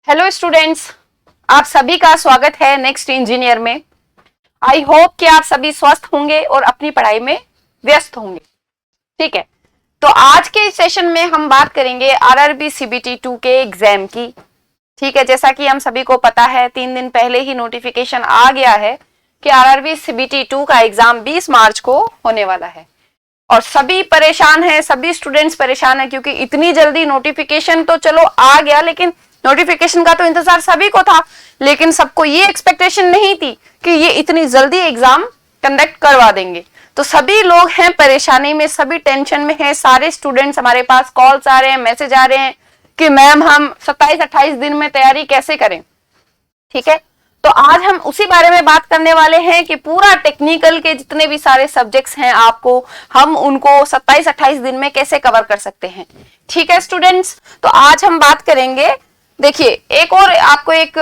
Hello students, आप सभी का स्वागत है नेक्स्ट इंजीनियर में। आई होप कि आप सभी स्वस्थ होंगे और अपनी पढ़ाई में व्यस्त होंगे। ठीक है, तो आज के इस सेशन में हम बात करेंगे आरआरबी सीबीटी 2 के एग्जाम की। ठीक है, जैसा कि हम सभी को पता है 3 दिन पहले ही नोटिफिकेशन आ गया है कि आरआरबी सीबीटी 2 का एग्जाम 20 मार्च को होने वाला है और सभी परेशान हैं, सभी स्टूडेंट्स परेशान हैं क्योंकि इतनी जल्दी नोटिफिकेशन तो चलो आ गया, लेकिन नोटिफिकेशन का तो इंतजार सभी को था, लेकिन सबको ये एक्सपेक्टेशन नहीं थी कि ये इतनी जल्दी एग्जाम कंडक्ट करवा देंगे। तो सभी लोग हैं परेशानी में, सभी टेंशन में हैं। सारे स्टूडेंट्स, हमारे पास कॉल्स आ रहे हैं, मैसेज आ रहे हैं कि मैम हम 27-28 दिन में तैयारी कैसे करें। ठीक है, तो आज हम उसी बारे में बात करने वाले हैं कि पूरा टेक्निकल के जितने भी सारे सब्जेक्ट्स हैं आपको हम उनको 27-28 दिन में कैसे कवर कर सकते हैं। ठीक है स्टूडेंट्स, तो आज हम बात करेंगे। देखिए, एक और आपको एक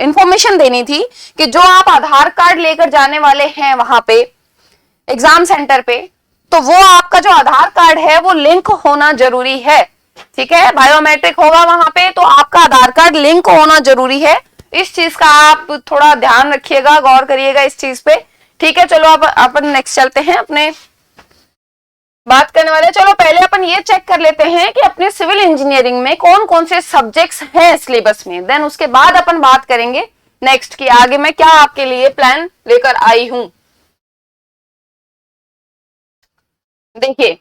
इंफॉर्मेशन देनी थी कि जो आप आधार कार्ड लेकर जाने वाले हैं वहां पे एग्जाम सेंटर पे, तो वो आपका जो आधार कार्ड है वो लिंक होना जरूरी है। ठीक है, बायोमेट्रिक होगा वहां पे, तो आपका आधार कार्ड लिंक होना जरूरी है। इस चीज का आप थोड़ा ध्यान रखिएगा, गौर करिएगा इस चीज पे। ठीक है, चलो अब अपन नेक्स्ट चलते हैं, अपने बात करने वाले। चलो पहले अपन ये चेक कर लेते हैं कि अपने सिविल इंजीनियरिंग में कौन कौन से सब्जेक्ट्स हैं सिलेबस में, देन उसके बाद अपन बात करेंगे नेक्स्ट की आगे मैं क्या आपके लिए प्लान लेकर आई हूं। देखिए,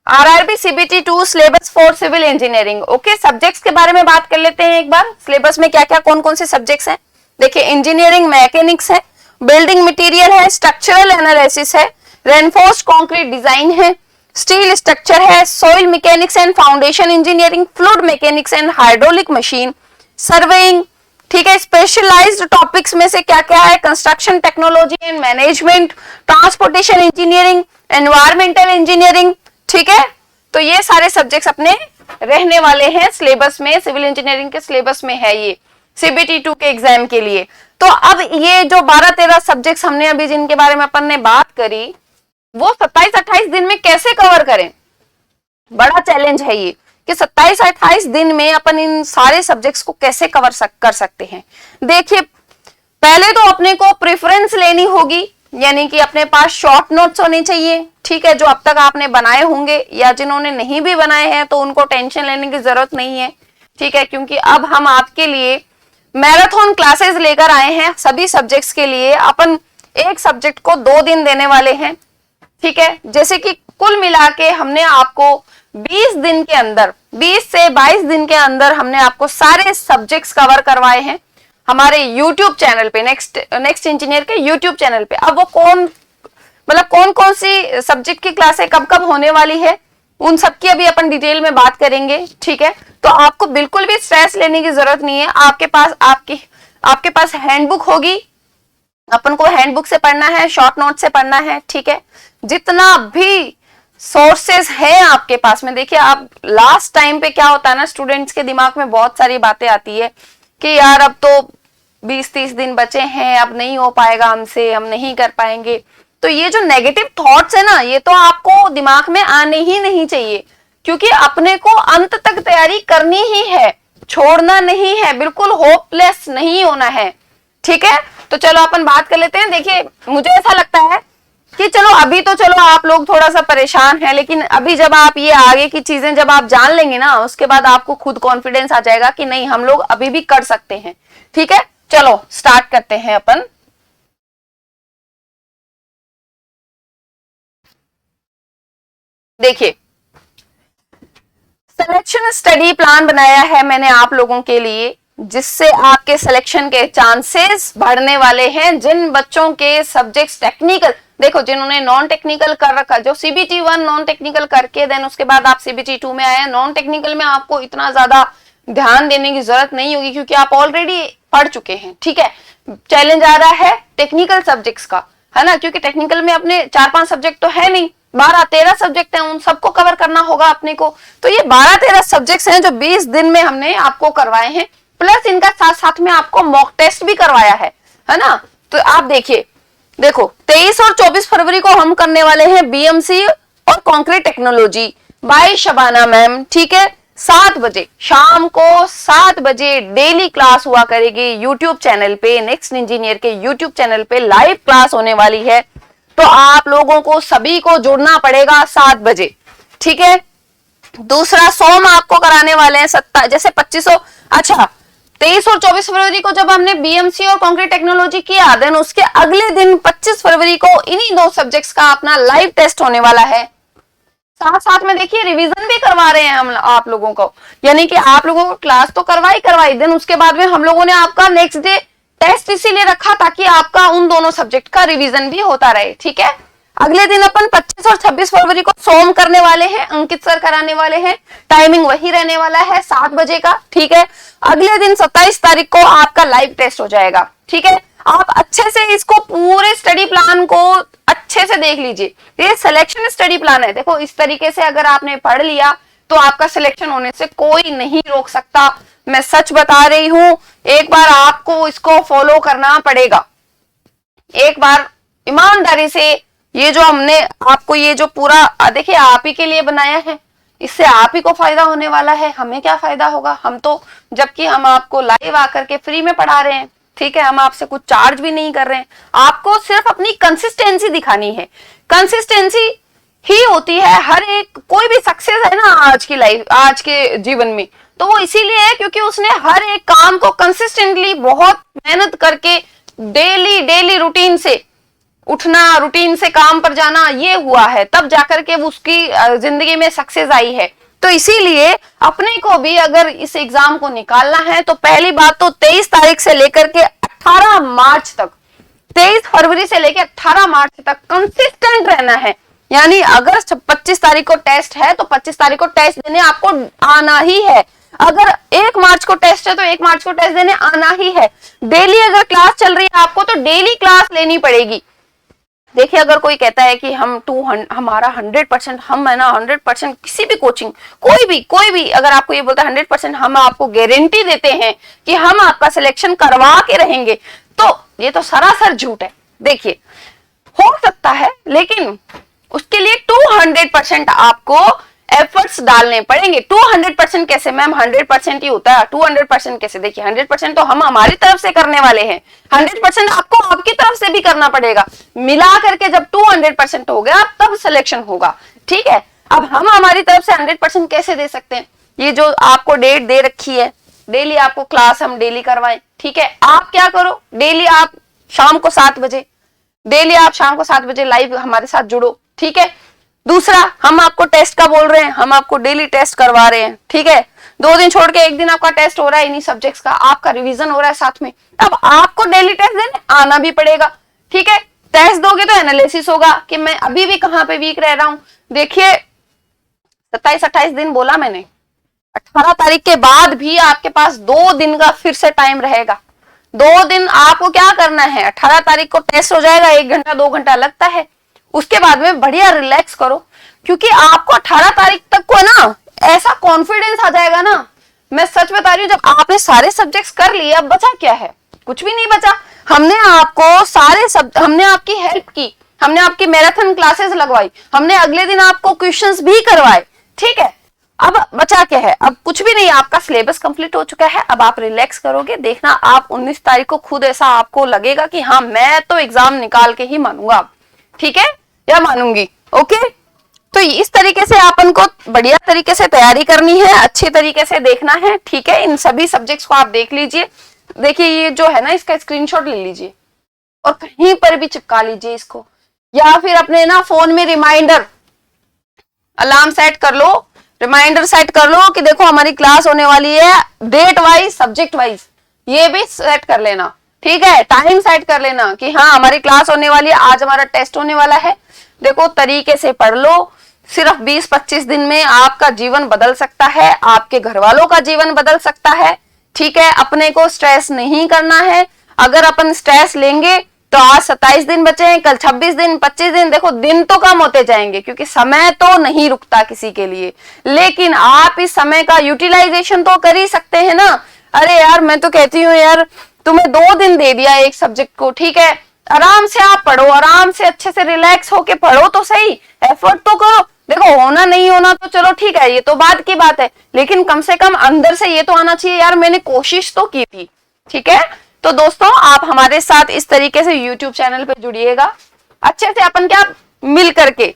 RRB CBT 2 syllabus for civil engineering. Okay, subjects के बारे में बात कर लेते हैं एक बार। सिलेबस में क्या क्या कौन कौन से सब्जेक्ट्स हैं। देखिए, इंजीनियरिंग मैकेनिक्स है, बिल्डिंग मटेरियल है, स्ट्रक्चरल एनालिसिस है, रेनफोर्स्ड कंक्रीट डिजाइन है, स्टील स्ट्रक्चर है, soil mechanics and foundation engineering, fluid mechanics and hydraulic machine, surveying. ठीक है, स्पेशलाइज्ड टॉपिक्स में से क्या क्या है, construction technology and management, transportation engineering, environmental engineering. ठीक है, तो ये सारे सब्जेक्ट्स अपने रहने वाले हैं सिलेबस में, सिविल इंजीनियरिंग के सिलेबस में है ये सीबीटी 2 के एग्जाम के लिए। तो अब ये जो 12-13 सब्जेक्ट्स हमने अभी जिनके बारे में अपन ने बात करी, वो 27-28 दिन में कैसे कवर करें। बड़ा चैलेंज है ये कि 27-28 दिन में अपन इन सारे सब्जेक्ट्स को कैसे कर सकते हैं। देखिए, पहले तो अपने को प्रेफरेंस लेनी होगी, यानी कि अपने पास शॉर्ट नोट्स होने चाहिए। ठीक है, जो अब तक आपने बनाए होंगे या जिन्होंने नहीं भी बनाए हैं तो उनको टेंशन लेने की जरूरत नहीं है। ठीक है, क्योंकि अब हम आपके लिए मैराथन क्लासेस लेकर आए हैं सभी सब्जेक्ट्स के लिए। अपन एक सब्जेक्ट को 2 दिन देने वाले हैं। ठीक है, जैसे कि कुल मिला के हमने आपको 20 दिन के अंदर, 20 से 22 दिन के अंदर हमने आपको सारे सब्जेक्ट्स कवर करवाए हैं हमारे YouTube चैनल पे, नेक्स्ट इंजीनियर के YouTube चैनल पे। अब वो कौन कौन सी सब्जेक्ट की क्लासें कब कब होने वाली है, उन सब की अभी अपन डिटेल में बात करेंगे। ठीक है, तो आपको बिल्कुल भी स्ट्रेस लेने की जरूरत नहीं है। आपके पास हैंडबुक होगी, अपन को हैंडबुक से पढ़ना है, शॉर्ट नोट से पढ़ना है। ठीक है, जितना भी सोर्सेस हैं आपके पास में। देखिए, आप लास्ट टाइम पे क्या होता है ना, स्टूडेंट्स के दिमाग में बहुत सारी बातें आती है कि यार अब तो 20-30 दिन बचे हैं, अब नहीं हो पाएगा हमसे, हम नहीं कर पाएंगे। तो ये जो नेगेटिव थॉट्स है ना, ये तो आपको दिमाग में आने ही नहीं चाहिए, क्योंकि अपने को अंत तक तैयारी करनी ही है, छोड़ना नहीं है, बिल्कुल होपलेस नहीं होना है। ठीक है, तो चलो अपन बात कर लेते हैं। देखिए, मुझे ऐसा लगता है कि चलो अभी तो चलो आप लोग थोड़ा सा परेशान हैं, लेकिन अभी जब आप ये आगे की चीजें जब आप जान लेंगे ना, उसके बाद आपको खुद कॉन्फिडेंस आ जाएगा कि नहीं, हम लोग अभी भी कर सकते हैं। ठीक है, चलो स्टार्ट करते हैं अपन। देखिए, सिलेक्शन स्टडी प्लान बनाया है मैंने आप लोगों के लिए, जिससे आपके सिलेक्शन के चांसेस बढ़ने वाले हैं। जिन बच्चों के सब्जेक्ट्स टेक्निकल, देखो जिन्होंने नॉन टेक्निकल कर रखा, जो सीबीटी 1 नॉन टेक्निकल करके देन उसके बाद आप सीबीटी 2 में आए, नॉन टेक्निकल में आपको इतना ज्यादा ध्यान देने की जरूरत नहीं होगी क्योंकि आप ऑलरेडी पढ़ चुके हैं। ठीक है, चैलेंज आ रहा है टेक्निकल सब्जेक्ट्स का, है ना, क्योंकि टेक्निकल में अपने 4-5 सब्जेक्ट तो है नहीं, 12-13 सब्जेक्ट हैं, उन सबको कवर करना होगा अपने को। तो ये 12-13 सब्जेक्ट्स हैं जो 20 दिन में हमने आपको करवाए हैं, प्लस इनका साथ साथ में आपको मॉक टेस्ट भी करवाया है ना। तो आप देखो 23 और 24 फरवरी को हम करने वाले हैं बीएमसी और concrete technology by Shabana ma'am. ठीक है, 7 बजे, शाम को 7 बजे डेली क्लास हुआ करेगी यूट्यूब चैनल पे, नेक्स्ट इंजीनियर के यूट्यूब चैनल पे लाइव क्लास होने वाली है। तो आप लोगों को सभी को जुड़ना पड़ेगा 7 बजे, ठीक है। दूसरा सोम आपको कराने वाले हैं 27, जैसे 2500, अच्छा 23 और 24 फरवरी को जब हमने बीएमसी और कंक्रीट टेक्नोलॉजी किया, देन उसके अगले दिन 25 फरवरी को इन्हीं 2 सब्जेक्ट्स का अपना लाइव टेस्ट होने वाला है। साथ साथ में देखिए रिवीजन भी करवा रहे हैं हम आप लोगों को, यानी कि आप लोगों को क्लास तो करवाई, देन उसके बाद में हम लोगों ने आपका नेक्स्ट डे टेस्ट इसीलिए रखा ताकि आपका उन दोनों सब्जेक्ट का रिवीजन भी होता रहे, ठीक है। अगले दिन अपन 25 और 26 फरवरी को सोम करने वाले हैं, अंकित सर कराने वाले हैं, टाइमिंग वही रहने वाला है 7 बजे का, ठीक है। अगले दिन 27 तारीख को आपका लाइव टेस्ट हो जाएगा, ठीक है। आप अच्छे से इसको पूरे स्टडी प्लान को अच्छे से देख लीजिए, ये सिलेक्शन स्टडी प्लान है। देखो इस तरीके से अगर आपने पढ़ लिया तो आपका सिलेक्शन होने से कोई नहीं रोक सकता, मैं सच बता रही हूं। एक बार आपको इसको फॉलो करना पड़ेगा, एक बार ईमानदारी से। ये जो हमने आपको ये जो पूरा देखिए आप ही के लिए बनाया है, इससे आप ही को फायदा होने वाला है, हमें क्या फायदा होगा, हम तो जबकि हम आपको लाइव आकर के फ्री में पढ़ा रहे हैं, ठीक है। हम आपसे कुछ चार्ज भी नहीं कर रहे हैं, आपको सिर्फ अपनी कंसिस्टेंसी दिखानी है। कंसिस्टेंसी ही होती है हर एक, कोई भी सक्सेस है ना आज की लाइफ, आज के जीवन में, तो वो इसीलिए है क्योंकि उसने हर एक काम को कंसिस्टेंटली बहुत मेहनत करके डेली रूटीन से उठना, रूटीन से काम पर जाना, ये हुआ है, तब जाकर के उसकी जिंदगी में सक्सेस आई है। तो इसीलिए अपने को भी अगर इस एग्जाम को निकालना है तो पहली बात तो 23 तारीख से लेकर के 18 मार्च तक, 23 फरवरी से लेकर 18 मार्च तक कंसिस्टेंट रहना है। यानी अगर 25 तारीख को टेस्ट है तो 25 तारीख को टेस्ट देने आपको आना ही है। अगर 1 मार्च को टेस्ट है तो 1 मार्च को टेस्ट देने आना ही है। डेली अगर क्लास चल रही है आपको तो डेली क्लास लेनी पड़ेगी। देखिए अगर कोई कहता है कि हमारा 100%, हम है ना 100% किसी भी कोचिंग, कोई भी अगर आपको ये बोलता है 100% हम आपको गारंटी देते हैं कि हम आपका सिलेक्शन करवा के रहेंगे, तो ये तो सरासर झूठ है। देखिए हो सकता है लेकिन उसके लिए 200% आपको एफर्ट्स डालने पड़ेंगे। 200% कैसे मैम, 100% ही होता है, 200% कैसे? देखिए 100% तो हम हमारी तरफ से करने वाले हैं, 100% आपको आपकी तरफ से भी करना पड़ेगा। मिला करके जब 200% हो गया तब सिलेक्शन होगा, ठीक है। अब हम हमारी तरफ से 100% कैसे दे सकते हैं? ये जो आपको डेट दे रखी है, डेली आपको क्लास हम डेली करवाएं, ठीक है। आप क्या करो, डेली आप शाम को 7 बजे, डेली आप शाम को 7 बजे लाइव हमारे साथ जुड़ो, ठीक है। दूसरा, हम आपको टेस्ट का बोल रहे हैं, हम आपको डेली टेस्ट करवा रहे हैं, ठीक है। 2 दिन छोड़ के 1 दिन आपका टेस्ट हो रहा है इन्हीं सब्जेक्ट्स का, आपका रिवीजन हो रहा है साथ में, अब आपको डेली टेस्ट देने आना भी पड़ेगा, ठीक है। टेस्ट दोगे तो एनालिसिस होगा कि मैं अभी भी कहां पे वीक रह रहा हूं। देखिए 27-28 दिन बोला मैंने, 18 तारीख के बाद भी आपके पास 2 दिन का फिर से टाइम रहेगा। 2 दिन आपको क्या करना है, 18 तारीख को टेस्ट हो जाएगा, 1 घंटा 2 घंटा लगता है, उसके बाद में बढ़िया रिलैक्स करो, क्योंकि आपको 18 तारीख तक को ना ऐसा कॉन्फिडेंस आ जाएगा ना, मैं सच बता रही हूँ, जब आपने सारे सब्जेक्ट्स कर लिए अब बचा क्या है, कुछ भी नहीं बचा। हमने आपको हमने आपकी हेल्प की, हमने आपकी मैराथन क्लासेस लगवाई, हमने अगले दिन आपको क्वेश्चंस भी करवाए, ठीक है। अब बचा क्या है, अब कुछ भी नहीं, आपका सिलेबस कंप्लीट हो चुका है, अब आप रिलैक्स करोगे। देखना आप 19 तारीख को खुद ऐसा आपको लगेगा कि हाँ मैं तो एग्जाम निकाल के ही मानूंगा, ठीक है, या मानूंगी, ओके। तो इस तरीके से अपन को बढ़िया तरीके से तैयारी करनी है, अच्छे तरीके से देखना है, ठीक है। इन सभी सब्जेक्ट्स को आप देख लीजिए। देखिए ये जो है ना, इसका स्क्रीनशॉट ले लीजिए और कहीं पर भी चिपका लीजिए इसको, या फिर अपने ना फोन में रिमाइंडर अलार्म सेट कर लो, रिमाइंडर सेट कर लो कि देखो हमारी क्लास होने वाली है, डेट वाइज सब्जेक्ट वाइज ये भी सेट कर लेना, ठीक है। टाइम सेट कर लेना कि हाँ हमारी क्लास होने वाली है, आज हमारा टेस्ट होने वाला है। देखो तरीके से पढ़ लो, सिर्फ 20-25 दिन में आपका जीवन बदल सकता है, आपके घर वालों का जीवन बदल सकता है, ठीक है। अपने को स्ट्रेस नहीं करना है। अगर अपन स्ट्रेस लेंगे तो आज 27 दिन बचे हैं, कल 26 दिन, 25 दिन, देखो दिन तो कम होते जाएंगे, क्योंकि समय तो नहीं रुकता किसी के लिए, लेकिन आप इस समय का यूटिलाइजेशन तो कर ही सकते हैं ना। अरे यार मैं तो कहती हूँ यार, तुम्हें 2 दिन दे दिया एक सब्जेक्ट को, ठीक है, आराम से आप पढ़ो, आराम से अच्छे से रिलैक्स होके पढ़ो तो सही, एफर्ट तो करो। देखो होना नहीं होना तो चलो ठीक है, ये तो बाद की बात है, लेकिन कम से कम अंदर से ये तो आना चाहिए यार मैंने कोशिश तो की थी। ठीक है, तो दोस्तों आप हमारे साथ इस तरीके से यूट्यूब चैनल पे जुड़िएगा, अच्छे से अपन क्या मिल करके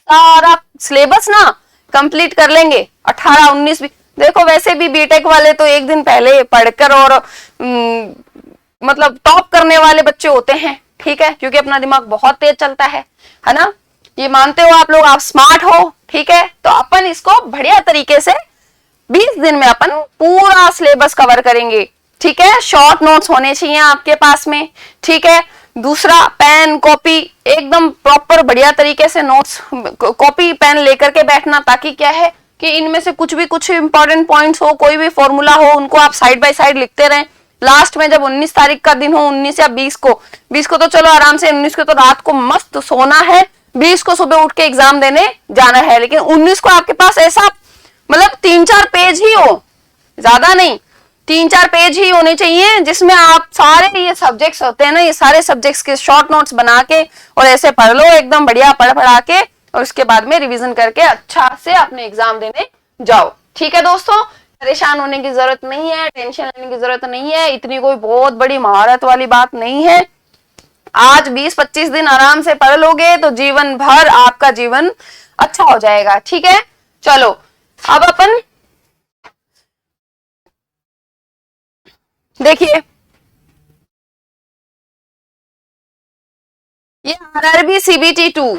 सारा सिलेबस ना कंप्लीट कर लेंगे। 18 19 भी देखो, वैसे भी बीटेक वाले तो एक दिन पहले पढ़कर और मतलब टॉप करने वाले बच्चे होते हैं। ठीक है, क्योंकि अपना दिमाग बहुत तेज चलता है ना, ये मानते हो आप लोग, आप स्मार्ट हो। ठीक है, तो अपन इसको बढ़िया तरीके से 20 दिन में अपन पूरा सिलेबस कवर करेंगे। ठीक है, शॉर्ट नोट्स होने चाहिए आपके पास में। ठीक है, दूसरा पेन कॉपी एकदम प्रॉपर बढ़िया तरीके से नोट्स कॉपी पेन लेकर के बैठना, ताकि क्या है कि इनमें से कुछ इंपॉर्टेंट पॉइंट्स हो, कोई भी फॉर्मूला हो, उनको आप साइड बाय साइड लिखते रहें। लास्ट में जब 19 तारीख का दिन हो, 19 या 20 को तो चलो आराम से, 19 को तो रात को मस्त सोना है, 20 को सुबह उठ के एग्जाम देने जाना है। लेकिन 19 को आपके पास ऐसा मतलब 3-4 पेज ही हो, ज्यादा नहीं, 3-4 पेज ही होने चाहिए, जिसमें आप सारे ये सब्जेक्ट्स होते हैं ना, ये सारे सब्जेक्ट्स के शॉर्ट नोट्स बना के और ऐसे पढ़ लो एकदम बढ़िया, पढ़ा के, और उसके बाद में रिवीजन करके अच्छा से अपने एग्जाम देने जाओ। ठीक है दोस्तों, परेशान होने की जरूरत नहीं है, टेंशन लेने की जरूरत नहीं है, इतनी कोई बहुत बड़ी महारत वाली बात नहीं है। आज 20-25 दिन आराम से पढ़ लोगे तो जीवन भर आपका जीवन अच्छा हो जाएगा। ठीक है, चलो अब अपन देखिए, ये आरआरबी सीबीटी 2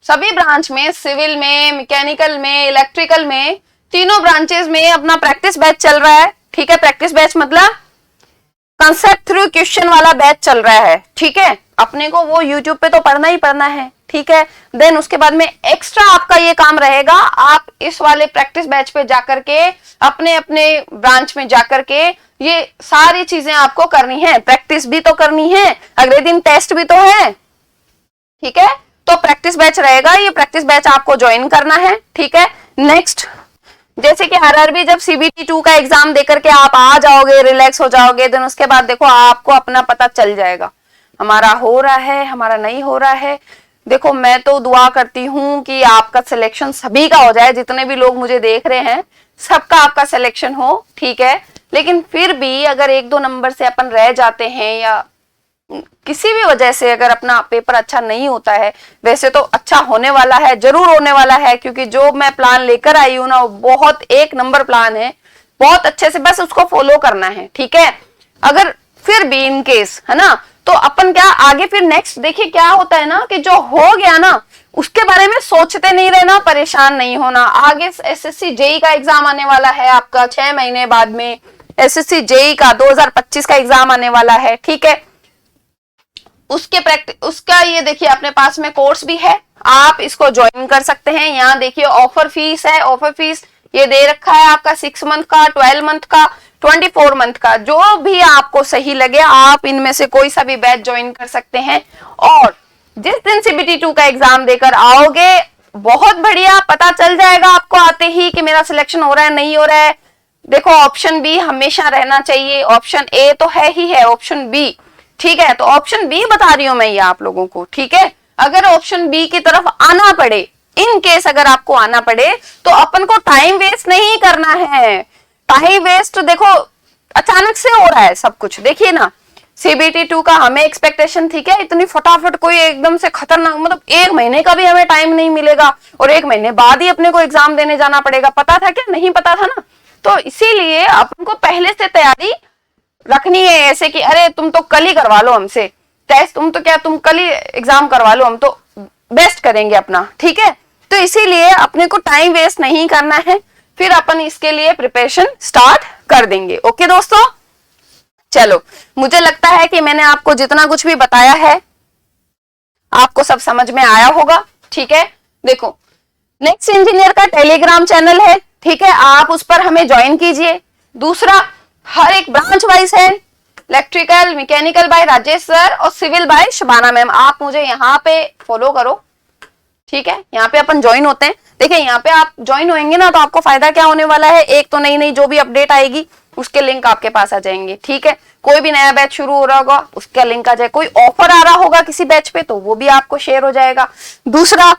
सभी ब्रांच में, सिविल में, मैकेनिकल में, इलेक्ट्रिकल में, तीनों ब्रांचेस में अपना प्रैक्टिस बैच चल रहा है। ठीक है, प्रैक्टिस बैच मतलब कंसेप्ट थ्रू क्वेश्चन वाला बैच चल रहा है। ठीक है, अपने को वो यूट्यूब पे तो पढ़ना ही पढ़ना है। ठीक है, देन उसके बाद में एक्स्ट्रा आपका ये काम रहेगा, आप इस वाले प्रैक्टिस बैच पे जाकर के अपने अपने ब्रांच में जाकर के ये सारी चीजें आपको करनी है, प्रैक्टिस भी तो करनी है, अगले दिन टेस्ट भी तो है। ठीक है, तो प्रैक्टिस बैच रहेगा, ये प्रैक्टिस बैच आपको ज्वाइन करना है। ठीक है, नेक्स्ट जैसे कि आरआरबी जब सीबीटी 2 का एग्जाम देकर के आप आ जाओगे, रिलैक्स हो जाओगे, देन उसके बाद देखो आपको अपना पता चल जाएगा हमारा हो रहा है, हमारा नहीं हो रहा है। देखो मैं तो दुआ करती हूँ कि आपका सिलेक्शन सभी का हो जाए, जितने भी लोग मुझे देख रहे हैं सबका आपका सिलेक्शन हो। ठीक है, लेकिन फिर भी अगर 1-2 नंबर से अपन रह जाते हैं या किसी भी वजह से अगर अपना पेपर अच्छा नहीं होता है, वैसे तो अच्छा होने वाला है, जरूर होने वाला है, क्योंकि जो मैं प्लान लेकर आई हूं ना वो बहुत 1 नंबर प्लान है, बहुत अच्छे से बस उसको फॉलो करना है। ठीक है, अगर फिर भी इन केस है ना, तो अपन क्या आगे फिर नेक्स्ट देखिए क्या होता है ना, कि जो हो गया ना उसके बारे में सोचते नहीं रहना, परेशान नहीं होना। आगे एसएससी जेई का एग्जाम आने वाला है आपका 6 महीने बाद में, एसएससी जेई का 2025 का एग्जाम आने वाला है। ठीक है, उसका ये देखिए अपने पास में कोर्स भी है, आप इसको ज्वाइन कर सकते हैं। यहाँ देखिए ऑफर फीस है, ऑफर फीस ये दे रखा है आपका 6 मंथ का, 12 मंथ का, 24 मंथ का, जो भी आपको सही लगे आप इनमें से कोई सा भी बैच ज्वाइन कर सकते हैं। और जिस दिन सीबीटी 2 का एग्जाम देकर आओगे बहुत बढ़िया पता चल जाएगा आपको आते ही कि मेरा सिलेक्शन हो रहा है नहीं हो रहा है। देखो ऑप्शन बी हमेशा रहना चाहिए, ऑप्शन ए तो है ही है, ऑप्शन बी। ठीक है, तो ऑप्शन बी बता रही हूं मैं ये आप लोगों को। ठीक है, अगर ऑप्शन बी की तरफ आना पड़े, इन केस अगर आपको आना पड़े तो अपन को टाइम वेस्ट नहीं करना है। टाइम वेस्ट देखो अचानक से हो रहा है सब कुछ, देखिए ना सीबीटी 2 का हमें एक्सपेक्टेशन थी क्या इतनी फटाफट कोई एकदम से खतरनाक, मतलब 1 महीने का भी हमें टाइम नहीं मिलेगा और 1 महीने बाद ही अपने को एग्जाम देने जाना पड़ेगा। पता था क्या? नहीं पता था ना। तो इसीलिए अपन को पहले से तैयारी रखनी है, ऐसे कि अरे तुम तो कल ही करवा लो हमसे टेस्ट, तुम कल ही एग्जाम करवा लो, हम तो बेस्ट करेंगे अपना। ठीक है, तो इसीलिए अपने को टाइम वेस्ट नहीं करना है, फिर अपन इसके लिए प्रिपरेशन स्टार्ट कर देंगे। ओके दोस्तों, चलो मुझे लगता है कि मैंने आपको जितना कुछ भी बताया है आपको सब समझ में आया होगा। ठीक है, देखो नेक्स्ट इंजीनियर का टेलीग्राम चैनल है, ठीक है, आप उस पर हमें ज्वाइन कीजिए। दूसरा हर एक ब्रांच वाइज है, electrical mechanical by Rajesh sir और सिविल बाय शबाना मैम, आप मुझे यहाँ पे फॉलो करो। ठीक है, यहाँ पे अपन ज्वाइन होते हैं। देखिए यहाँ पे आप ज्वाइन होंगे ना तो आपको फायदा क्या होने वाला है, एक तो नई नई जो भी अपडेट आएगी उसके लिंक आपके पास आ जाएंगे। ठीक है, कोई भी नया बैच शुरू हो रहा होगा उसका लिंक आ जाए, कोई ऑफर आ रहा होगा किसी बैच पे तो वो भी आपको शेयर हो जाएगा। दूसरा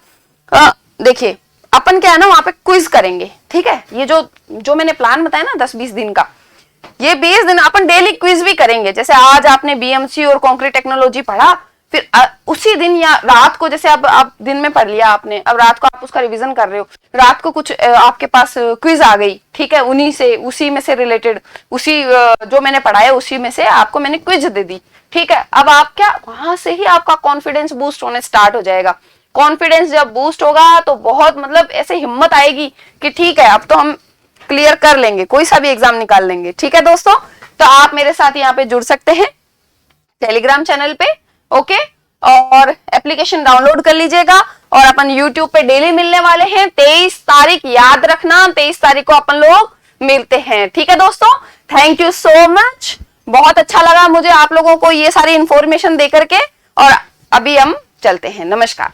देखिए अपन क्या है ना वहां पे क्विज करेंगे, ठीक है। ये जो मैंने प्लान बताया ना 10-20 दिन का, ये 20 दिन अपन डेली क्विज भी करेंगे। जैसे आज आपने बीएमसी और कंक्रीट टेक्नोलॉजी पढ़ा, फिर उसी दिन या रात को, जैसे अब आप दिन में पढ़ लिया आपने, अब रात को आप उसका रिवीजन कर रहे हो, रात को कुछ आपके पास क्विज आ गई, ठीक है, उसी में से रिलेटेड, उसी जो मैंने पढ़ाया उसी में से आपको मैंने क्विज दे दी, ठीक है। अब आप क्या, वहां से ही आपका कॉन्फिडेंस बूस्ट होने स्टार्ट हो जाएगा। कॉन्फिडेंस जब बूस्ट होगा तो बहुत मतलब ऐसे हिम्मत आएगी कि ठीक है अब तो हम क्लियर कर लेंगे, कोई सा भी एग्जाम निकाल लेंगे, ठीक है दोस्तों। तो आप मेरे साथ यहाँ पे जुड़ सकते हैं टेलीग्राम चैनल पे, ओके, और एप्लीकेशन डाउनलोड कर लीजिएगा। और अपन यूट्यूब पे डेली मिलने वाले हैं। 23 तारीख याद रखना, 23 तारीख को अपन लोग मिलते हैं, ठीक है दोस्तों। थैंक यू सो मच, बहुत अच्छा लगा मुझे आप लोगों को ये सारी इंफॉर्मेशन दे करके। और अभी हम चलते हैं, नमस्कार।